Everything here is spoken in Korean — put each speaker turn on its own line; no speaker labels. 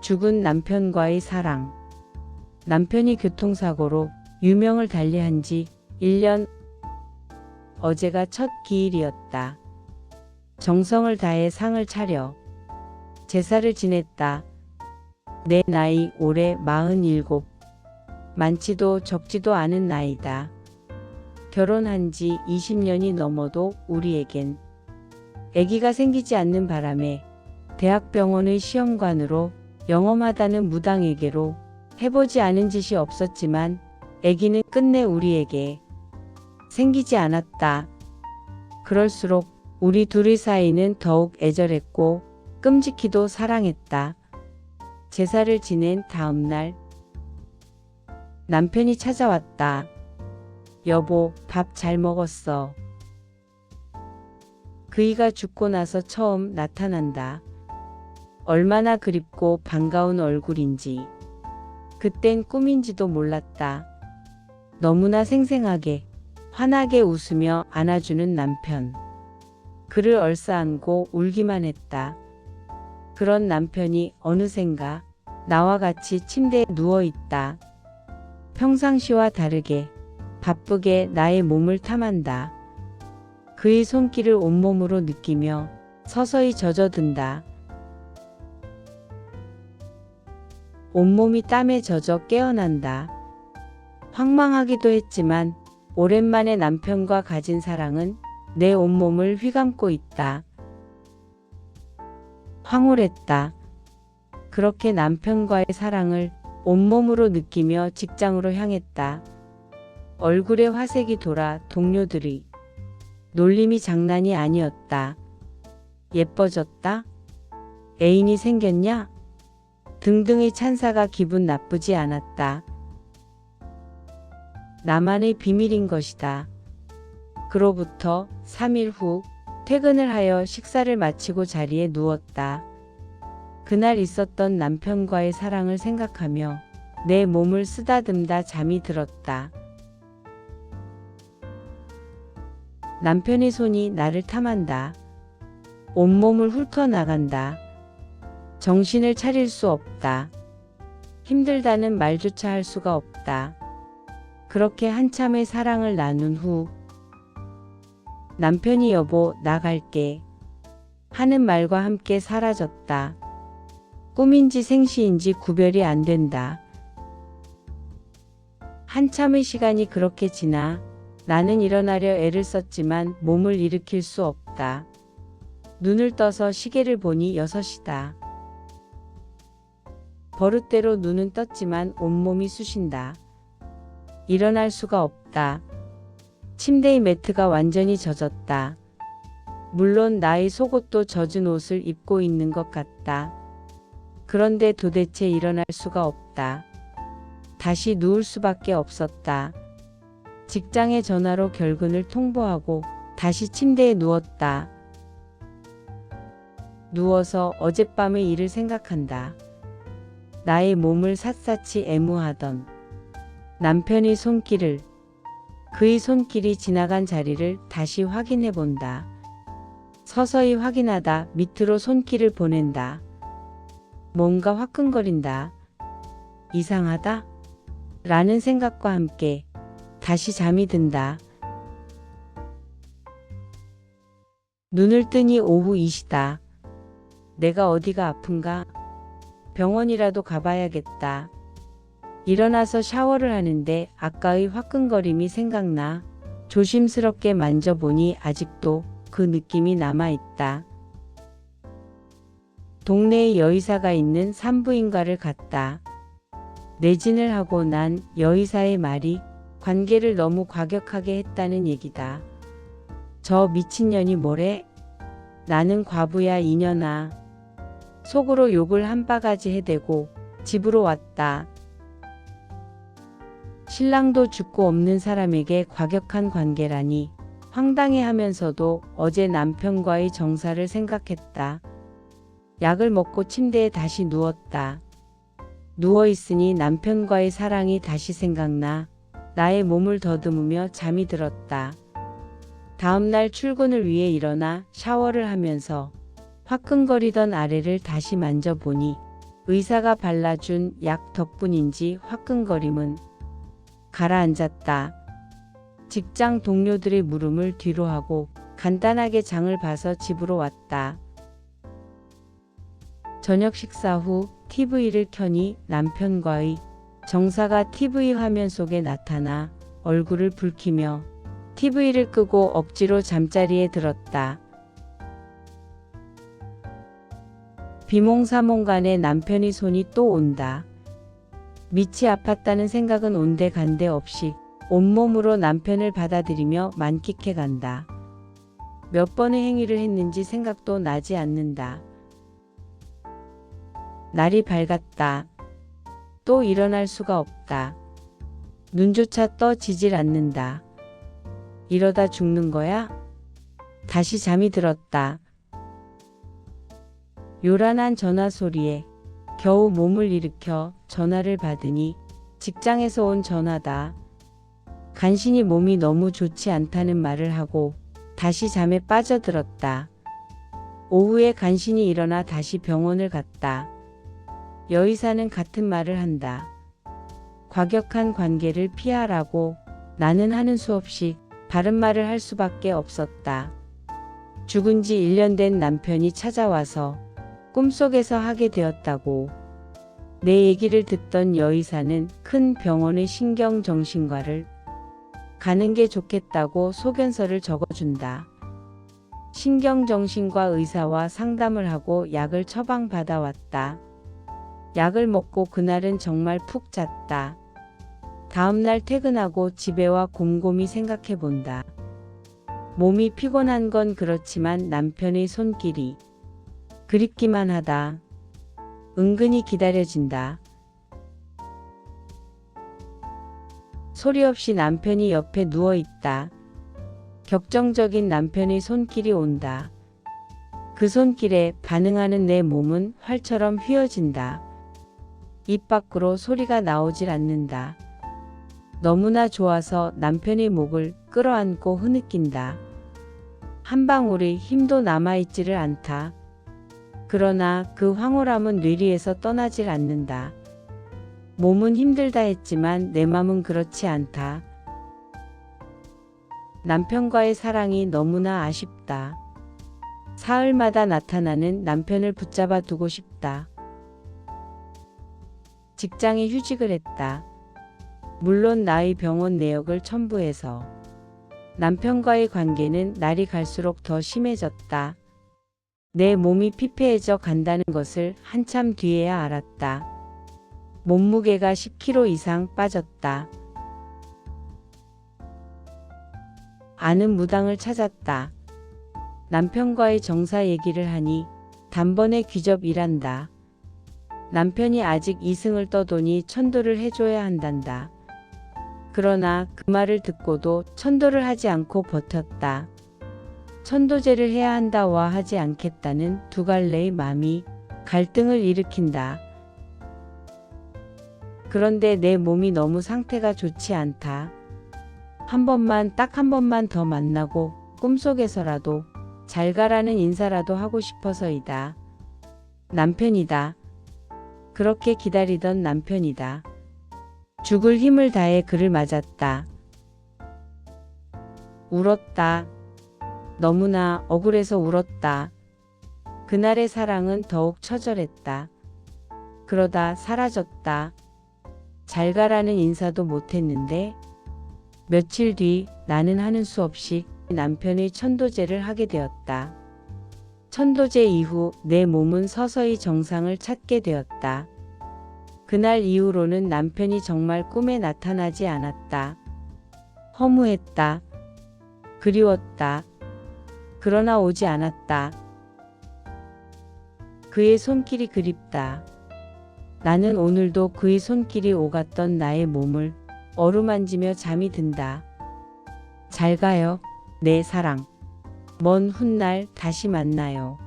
죽은 남편과의 사랑. 남편이 교통사고로 유명을 달리한 지 1년. 어제가 첫 기일이었다. 정성을 다해 상을 차려 제사를 지냈다. 내 나이 올해 47. 많지도 적지도 않은 나이다. 결혼한 지 20년이 넘어도 우리에겐 아기가 생기지 않는 바람에 대학병원의 시험관으로 영험하다는 무당에게로 해보지 않은 짓이 없었지만 아기는 끝내 우리에게 생기지 않았다. 그럴수록 우리 둘의 사이는 더욱 애절했고 끔찍히도 사랑했다. 제사를 지낸 다음 날 남편이 찾아왔다. 여보, 밥 잘 먹었어. 그이가 죽고 나서 처음 나타난다. 얼마나 그립고 반가운 얼굴인지. 그땐 꿈인지도 몰랐다. 너무나 생생하게 환하게 웃으며 안아주는 남편. 그를 얼싸안고 울기만 했다. 그런 남편이 어느샌가 나와 같이 침대에 누워있다. 평상시와 다르게 바쁘게 나의 몸을 탐한다. 그의 손길을 온몸으로 느끼며 서서히 젖어든다. 온몸이 땀에 젖어 깨어난다. 황망하기도 했지만 오랜만에 남편과 가진 사랑은 내 온몸을 휘감고 있다. 황홀했다. 그렇게 남편과의 사랑을 온몸으로 느끼며 직장으로 향했다. 얼굴에 화색이 돌아 동료들의 놀림이 장난이 아니었다. 예뻐졌다? 애인이 생겼냐? 등등의 찬사가 기분 나쁘지 않았다. 나만의 비밀인 것이다. 그로부터 3일 후 퇴근을 하여 식사를 마치고 자리에 누웠다. 그날 있었던 남편과의 사랑을 생각하며 내 몸을 쓰다듬다 잠이 들었다. 남편의 손이 나를 탐한다. 온몸을 훑어나간다. 정신을 차릴 수 없다. 힘들다는 말조차 할 수가 없다. 그렇게 한참의 사랑을 나눈 후 남편이 여보 나갈게 하는 말과 함께 사라졌다. 꿈인지 생시인지 구별이 안 된다. 한참의 시간이 그렇게 지나 나는 일어나려 애를 썼지만 몸을 일으킬 수 없다. 눈을 떠서 시계를 보니 6시다. 버릇대로 눈은 떴지만 온몸이 쑤신다. 일어날 수가 없다. 침대의 매트가 완전히 젖었다. 물론 나의 속옷도 젖은 옷을 입고 있는 것 같다. 그런데 도대체 일어날 수가 없다. 다시 누울 수밖에 없었다. 직장에 전화로 결근을 통보하고 다시 침대에 누웠다. 누워서 어젯밤의 일을 생각한다. 나의 몸을 샅샅이 애무하던 남편의 손길을, 그의 손길이 지나간 자리를 다시 확인해 본다. 서서히 확인하다 밑으로 손길을 보낸다. 뭔가 화끈거린다. 이상하다? 라는 생각과 함께 다시 잠이 든다. 눈을 뜨니 오후 2시다. 내가 어디가 아픈가? 병원이라도 가봐야겠다. 일어나서 샤워를 하는데 아까의 화끈거림이 생각나 조심스럽게 만져보니 아직도 그 느낌이 남아있다. 동네에 여의사가 있는 산부인과를 갔다. 내진을 하고 난 여의사의 말이 관계를 너무 과격하게 했다는 얘기다. 저 미친년이 뭐래? 나는 과부야 이년아. 속으로 욕을 한 바가지 해대고 집으로 왔다. 신랑도 죽고 없는 사람에게 과격한 관계라니 황당해하면서도 어제 남편과의 정사를 생각했다. 약을 먹고 침대에 다시 누웠다. 누워있으니 남편과의 사랑이 다시 생각나 나의 몸을 더듬으며 잠이 들었다. 다음날 출근을 위해 일어나 샤워를 하면서 화끈거리던 아래를 다시 만져보니 의사가 발라준 약 덕분인지 화끈거림은 가라앉았다. 직장 동료들의 물음을 뒤로하고 간단하게 장을 봐서 집으로 왔다. 저녁 식사 후 TV를 켜니 남편과의 정사가 TV 화면 속에 나타나 얼굴을 붉히며 TV를 끄고 억지로 잠자리에 들었다. 비몽사몽간에 남편의 손이 또 온다. 밑이 아팠다는 생각은 온데간데 없이 온몸으로 남편을 받아들이며 만끽해 간다. 몇 번의 행위를 했는지 생각도 나지 않는다. 날이 밝았다. 또 일어날 수가 없다. 눈조차 떠지질 않는다. 이러다 죽는 거야? 다시 잠이 들었다. 요란한 전화 소리에 겨우 몸을 일으켜 전화를 받으니 직장에서 온 전화다. 간신히 몸이 너무 좋지 않다는 말을 하고 다시 잠에 빠져들었다. 오후에 간신히 일어나 다시 병원을 갔다. 여의사는 같은 말을 한다. 과격한 관계를 피하라고. 나는 하는 수 없이 바른 말을 할 수밖에 없었다. 죽은 지 1년 된 남편이 찾아와서 꿈속에서 하게 되었다고. 내 얘기를 듣던 여의사는 큰 병원의 신경정신과를 가는 게 좋겠다고 소견서를 적어준다. 신경정신과 의사와 상담을 하고 약을 처방받아왔다. 약을 먹고 그날은 정말 푹 잤다. 다음날 퇴근하고 집에 와 곰곰이 생각해 본다. 몸이 피곤한 건 그렇지만 남편의 손길이 그립기만 하다. 은근히 기다려진다. 소리 없이 남편이 옆에 누워 있다. 격정적인 남편의 손길이 온다. 그 손길에 반응하는 내 몸은 활처럼 휘어진다. 입 밖으로 소리가 나오질 않는다. 너무나 좋아서 남편의 목을 끌어안고 흐느낀다. 한 방울의 힘도 남아있지를 않다. 그러나 그 황홀함은 뇌리에서 떠나질 않는다. 몸은 힘들다 했지만 내 맘은 그렇지 않다. 남편과의 사랑이 너무나 아쉽다. 사흘마다 나타나는 남편을 붙잡아 두고 싶다. 직장에 휴직을 했다. 물론 나의 병원 내역을 첨부해서. 남편과의 관계는 날이 갈수록 더 심해졌다. 내 몸이 피폐해져 간다는 것을 한참 뒤에야 알았다. 몸무게가 10kg 이상 빠졌다. 아는 무당을 찾았다. 남편과의 정사 얘기를 하니 단번에 귀접이란다. 남편이 아직 이승을 떠도니 천도를 해줘야 한단다. 그러나 그 말을 듣고도 천도를 하지 않고 버텼다. 천도제를 해야 한다와 하지 않겠다는 두 갈래의 마음이 갈등을 일으킨다. 그런데 내 몸이 너무 상태가 좋지 않다. 딱 한 번만 더 만나고 꿈속에서라도 잘 가라는 인사라도 하고 싶어서이다. 남편이다. 그렇게 기다리던 남편이다. 죽을 힘을 다해 그를 맞았다. 울었다. 너무나 억울해서 울었다. 그날의 사랑은 더욱 처절했다. 그러다 사라졌다. 잘 가라는 인사도 못했는데. 며칠 뒤 나는 하는 수 없이 남편의 천도제를 하게 되었다. 천도제 이후 내 몸은 서서히 정상을 찾게 되었다. 그날 이후로는 남편이 정말 꿈에 나타나지 않았다. 허무했다. 그리웠다. 그러나 오지 않았다. 그의 손길이 그립다. 나는 오늘도 그의 손길이 오갔던 나의 몸을 어루만지며 잠이 든다. 잘 가요, 내 사랑. 먼 훗날 다시 만나요.